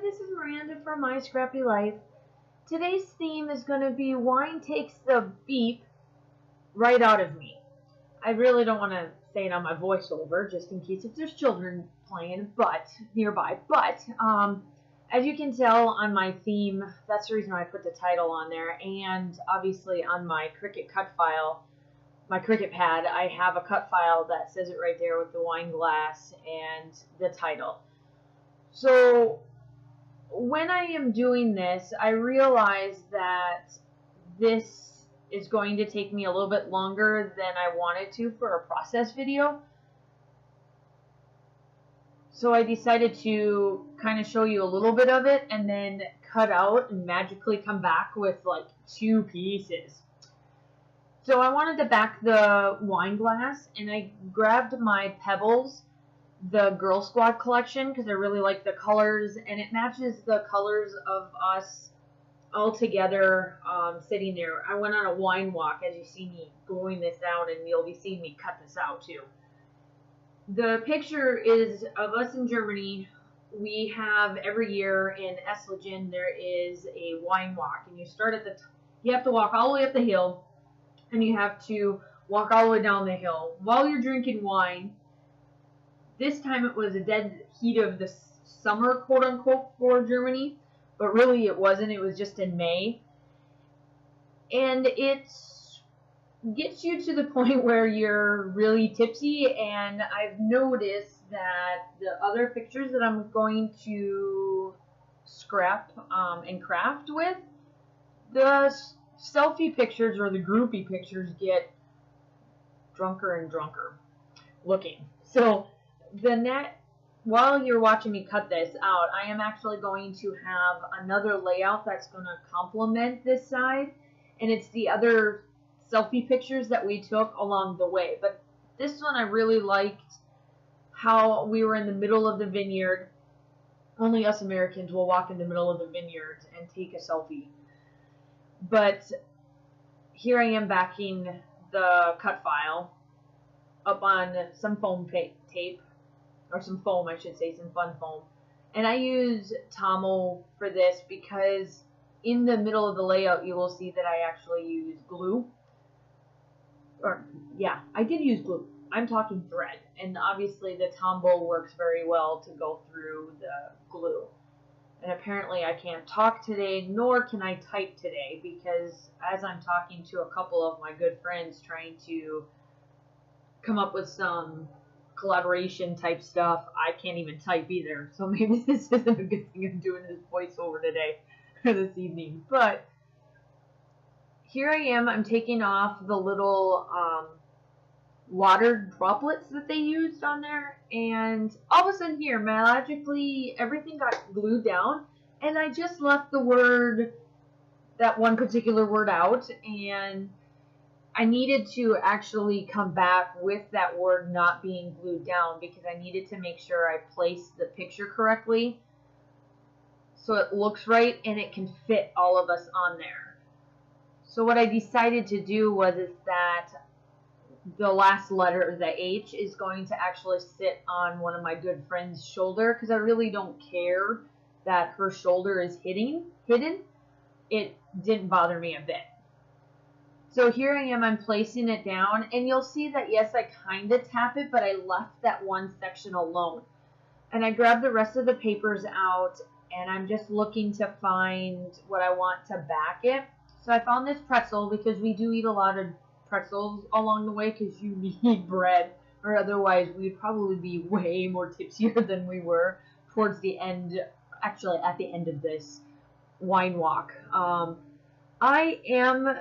this is Miranda from My Scrappy Life. Today's theme is going to be wine takes the beep right out of me. I really don't want to say it on my voiceover, just in case if there's children playing nearby. But as you can tell on my theme, that's the reason why I put the title on there. And obviously on my Cricut cut file, my Cricut pad, I have a cut file that says it right there with the wine glass and the title. So when I am doing this, I realize that this is going to take me a little bit longer than I wanted to for a process video. So I decided to kind of show you a little bit of it and then cut out and magically come back with like 2 pieces. So I wanted to back the wine glass, and I grabbed my Pebbles, the Girl Squad collection, because I really like the colors, and it matches the colors of us all together sitting there. I went on a wine walk as you see me gluing this down, and you'll be seeing me cut this out too. The picture is of us in Germany. We have every year in Esslingen there is a wine walk, and you start at you have to walk all the way up the hill, and you have to walk all the way down the hill while you're drinking wine. This time it was a dead heat of the summer, quote unquote, for Germany, but really it wasn't. It was just in May. And it gets you to the point where you're really tipsy, and I've noticed that the other pictures that I'm going to scrap and craft with, the selfie pictures or the groupie pictures get drunker and drunker looking. So while you're watching me cut this out, I am actually going to have another layout that's going to complement this side, and it's the other selfie pictures that we took along the way. But this one I really liked how we were in the middle of the vineyard. Only us Americans will walk in the middle of the vineyard and take a selfie. But here I am backing the cut file up on some foam tape, or some foam I should say, some fun foam. And I use Tomo for this because in the middle of the layout you will see that I actually use glue. Or yeah, I did use glue. I'm talking thread, and obviously the Tombow works very well to go through the glue. And apparently I can't talk today, nor can I type today, because as I'm talking to a couple of my good friends trying to come up with some collaboration type stuff, I can't even type either. So maybe this isn't a good thing I'm doing this voiceover today, or this evening. But here I am, I'm taking off the little water droplets that they used on there, and all of a sudden here, magically, everything got glued down, and I just left that one particular word out, and I needed to actually come back with that word not being glued down because I needed to make sure I placed the picture correctly so it looks right and it can fit all of us on there. So what I decided to do was that the last letter, the H, is going to actually sit on one of my good friend's shoulder, because I really don't care that her shoulder is hidden. It didn't bother me a bit. So here I am, I'm placing it down, and you'll see that yes, I kind of tap it, but I left that one section alone. And I grabbed the rest of the papers out, and I'm just looking to find what I want to back it. So I found this pretzel, because we do eat a lot of pretzels along the way, because you need bread, or otherwise we'd probably be way more tipsier than we were towards the end, actually at the end of this wine walk. I am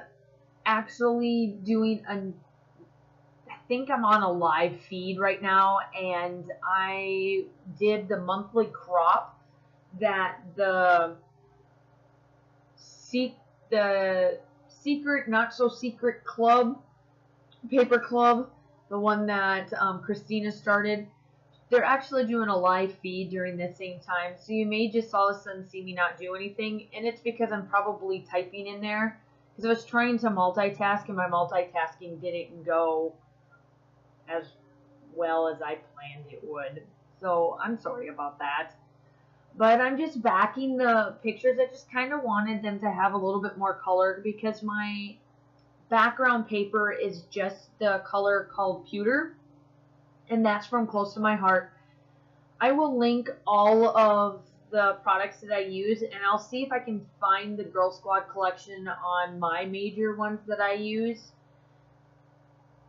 actually doing I think I'm on a live feed right now, and I did the monthly crop that the secret, not so secret club, paper club, the one that Christina started, they're actually doing a live feed during the same time. So you may just all of a sudden see me not do anything, and it's because I'm probably typing in there, because I was trying to multitask, and my multitasking didn't go as well as I planned it would. So I'm sorry about that. But I'm just backing the pictures. I just kind of wanted them to have a little bit more color because my background paper is just the color called pewter, and that's from Close to My Heart. I will link all of the products that I use, and I'll see if I can find the Girl Squad collection on my major ones that I use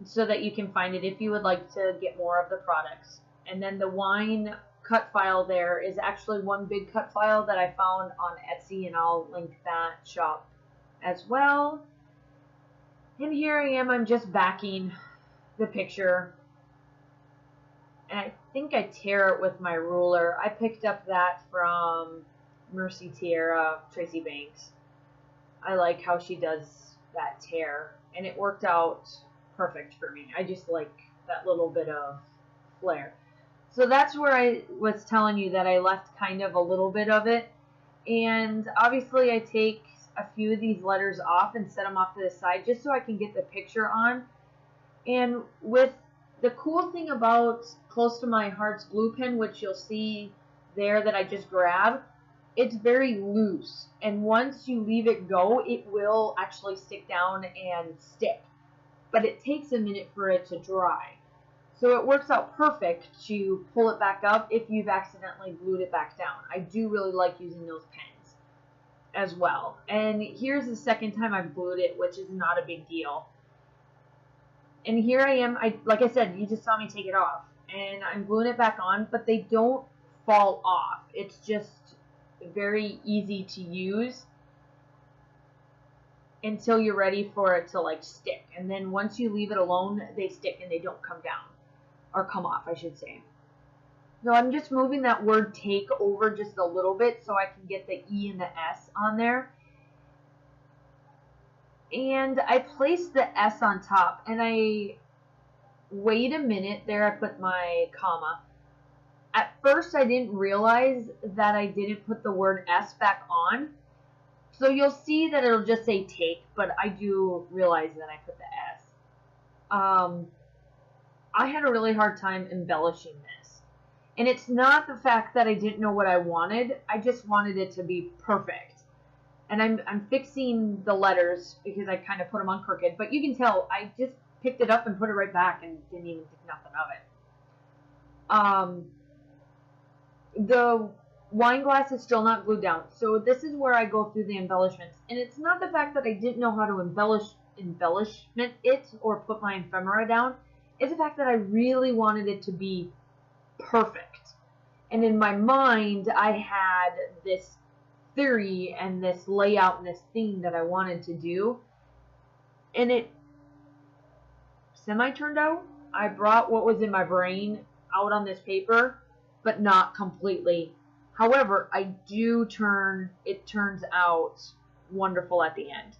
so that you can find it if you would like to get more of the products. And then the wine cut file there is actually one big cut file that I found on Etsy, and I'll link that shop as well. And here I am, I'm just backing the picture. And I think I tear it with my ruler. I picked up that from Mercy Tierra, Tracy Banks. I like how she does that tear, and it worked out perfect for me. I just like that little bit of flair. So that's where I was telling you that I left kind of a little bit of it. And obviously I take a few of these letters off and set them off to the side just so I can get the picture on. And with the cool thing about Close to My Heart's glue pen, which you'll see there that I just grabbed, it's very loose. And once you leave it go, it will actually stick down and stick. But it takes a minute for it to dry. So it works out perfect to pull it back up if you've accidentally glued it back down. I do really like using those pens as well. And here's the second time I've glued it, which is not a big deal. And here I am, like I said, you just saw me take it off. And I'm gluing it back on, but they don't fall off. It's just very easy to use until you're ready for it to like stick. And then once you leave it alone, they stick and they don't come down. Or come off, I should say. So I'm just moving that word take over just a little bit so I can get the E and the S on there. And I placed the S on top, and I wait a minute. There I put my comma. At first I didn't realize that I didn't put the word S back on. So you'll see that it'll just say take, but I do realize that I put the S. I had a really hard time embellishing this. And it's not the fact that I didn't know what I wanted. I just wanted it to be perfect. And I'm fixing the letters because I kind of put them on crooked. But you can tell I just picked it up and put it right back and didn't even think nothing of it. The wine glass is still not glued down. So this is where I go through the embellishments. And it's not the fact that I didn't know how to embellishment it or put my ephemera down. It's the fact that I really wanted it to be perfect. And in my mind, I had this theory and this layout and this theme that I wanted to do. And it semi-turned out. I brought what was in my brain out on this paper, but not completely. However, it turns out wonderful at the end.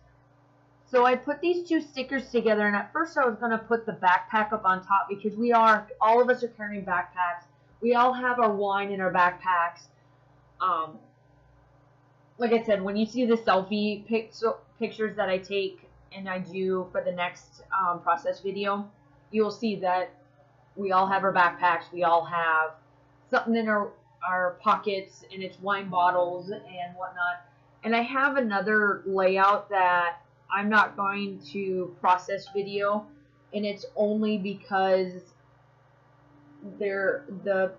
So I put these two stickers together, and at first I was going to put the backpack up on top because all of us are carrying backpacks. We all have our wine in our backpacks. Like I said, when you see the selfie pictures that I take and I do for the next process video, you will see that we all have our backpacks. We all have something in our pockets, and it's wine bottles and whatnot. And I have another layout that I'm not going to process video, and it's only because they're the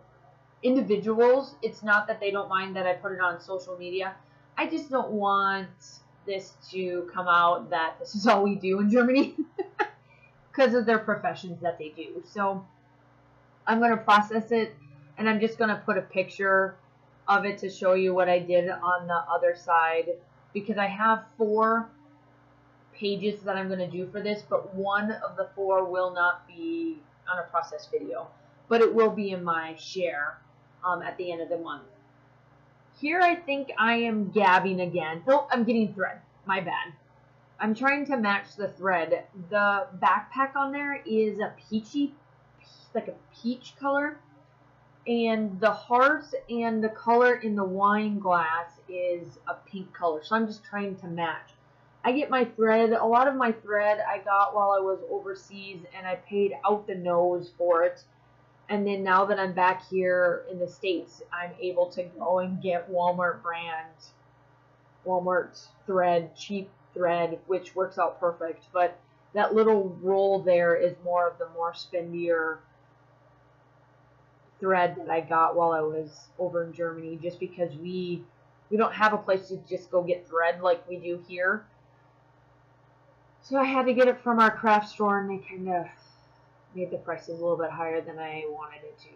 individuals. It's not that they don't mind that I put it on social media. I just don't want this to come out that this is all we do in Germany because of their professions that they do. So I'm going to process it, and I'm just going to put a picture of it to show you what I did on the other side, because I have 4 pages that I'm going to do for this, but one of the 4 will not be on a process video, but it will be in my share at the end of the month. Here I think I am gabbing again. Oh, I'm getting thread. My bad. I'm trying to match the thread. The backpack on there is a peachy, like a peach color, and the hearts and the color in the wine glass is a pink color, so I'm just trying to match. I get my thread, a lot of my thread I got while I was overseas, and I paid out the nose for it. And then now that I'm back here in the States, I'm able to go and get Walmart brand, Walmart thread, cheap thread, which works out perfect. But that little roll there is more of the more spendier thread that I got while I was over in Germany, just because we don't have a place to just go get thread like we do here. So I had to get it from our craft store, and they kind of made the prices a little bit higher than I wanted it to.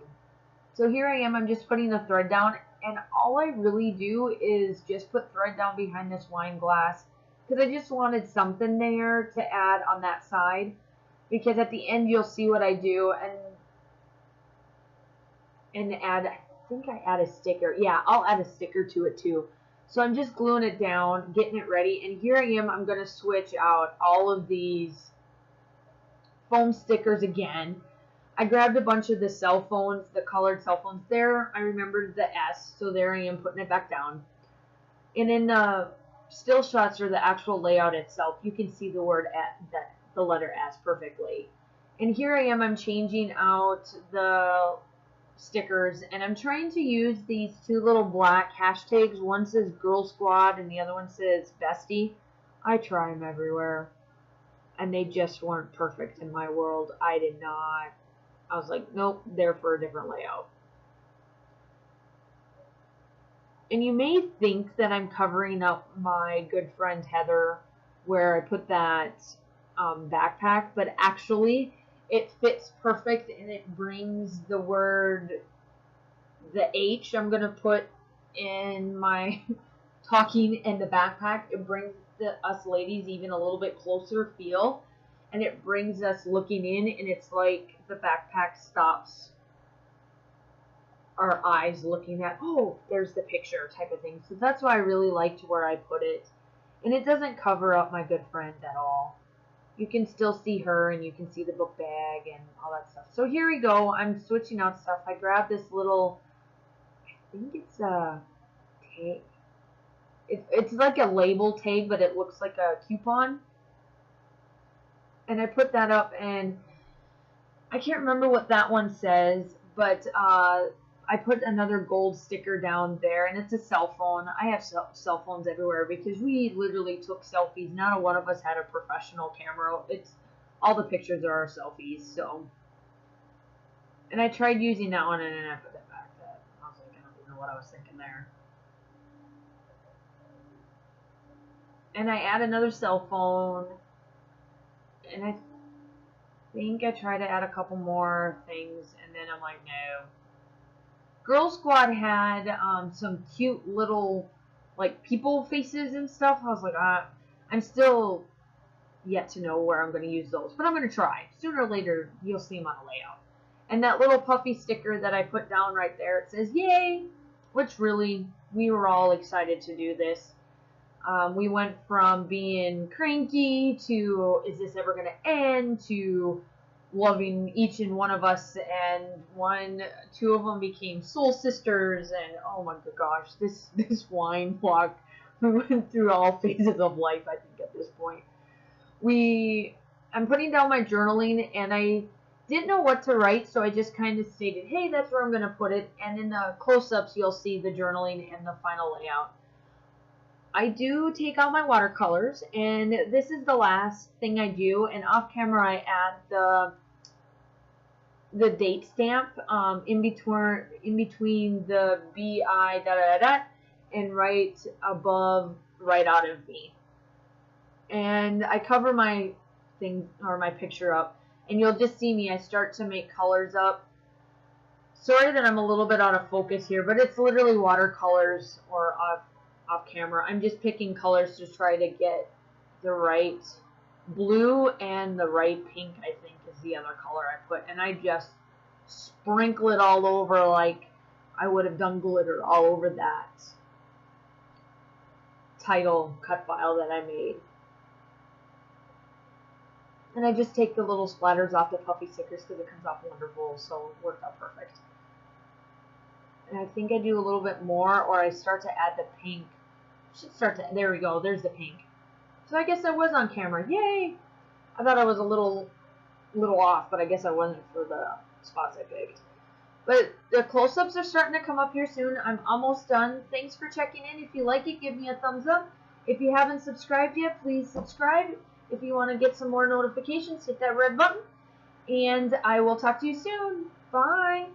So here I am, I'm just putting the thread down, and all I really do is just put thread down behind this wine glass, because I just wanted something there to add on that side, because at the end you'll see what I do, and add, I think I add a sticker. Yeah, I'll add a sticker to it too. So I'm just gluing it down, getting it ready, and here I am, I'm going to switch out all of these foam stickers again. I grabbed a bunch of the cell phones, the colored cell phones there. I remembered the S, so there I am putting it back down. And in the still shots or the actual layout itself, you can see the word the letter S perfectly. And here I am, I'm changing out the stickers, and I'm trying to use these two little black hashtags. One says Girl Squad and the other one says Bestie. I try them everywhere, and they just weren't perfect in my world. I did not. I was like, nope, they're for a different layout. And you may think that I'm covering up my good friend Heather where I put that backpack, but actually it fits perfect, and it brings the word, the H I'm going to put in my talking in the backpack. It brings us ladies even a little bit closer feel, and it brings us looking in, and it's like the backpack stops our eyes looking at, oh, there's the picture type of thing. So that's why I really liked where I put it. And it doesn't cover up my good friend at all. You can still see her, and you can see the book bag and all that stuff. So here we go. I'm switching out stuff. I grabbed this little, I think it's a tag. It's like a label tag, but it looks like a coupon. And I put that up, and I can't remember what that one says, but I put another gold sticker down there, and it's a cell phone. I have cell phones everywhere because we literally took selfies. Not a one of us had a professional camera. It's all the pictures are our selfies. So, and I tried using that one, and then I put it back. I was like, I don't even know what I was thinking there. And I add another cell phone, and I think I try to add a couple more things, and then I'm like, no. Girl Squad had some cute little like people faces and stuff. I was like, I'm still yet to know where I'm going to use those, but I'm going to try. Sooner or later, you'll see them on a layout. And that little puffy sticker that I put down right there, it says, yay, which really, we were all excited to do this. We went from being cranky to, is this ever going to end, to loving each and one of us, and two of them became soul sisters, and oh my gosh, this wine vlog, we went through all phases of life, I think, at this point. I'm putting down my journaling, and I didn't know what to write, so I just kind of stated, hey, that's where I'm going to put it, and in the close-ups, you'll see the journaling and the final layout. I do take out my watercolors, and this is the last thing I do, and off camera I add the date stamp in between the BI and right above right out of me. And I cover my thing or my picture up, and you'll just see me, I start to make colors up. Sorry that I'm a little bit out of focus here, but it's literally watercolors or off camera. I'm just picking colors to try to get the right blue and the right pink, I think, is the other color I put. And I just sprinkle it all over like I would have done glitter all over that title cut file that I made. And I just take the little splatters off the puffy stickers because it comes off wonderful, so it worked out perfect. And I think I do a little bit more, or I start to add the pink. There we go, there's the pink. So I guess I was on camera, yay! I thought I was a little off, but I guess I wasn't for the spots I picked. But the close-ups are starting to come up here soon. I'm almost done. Thanks for checking in. If you like it, give me a thumbs up. If you haven't subscribed yet, please subscribe. If you want to get some more notifications, hit that red button. And I will talk to you soon. Bye.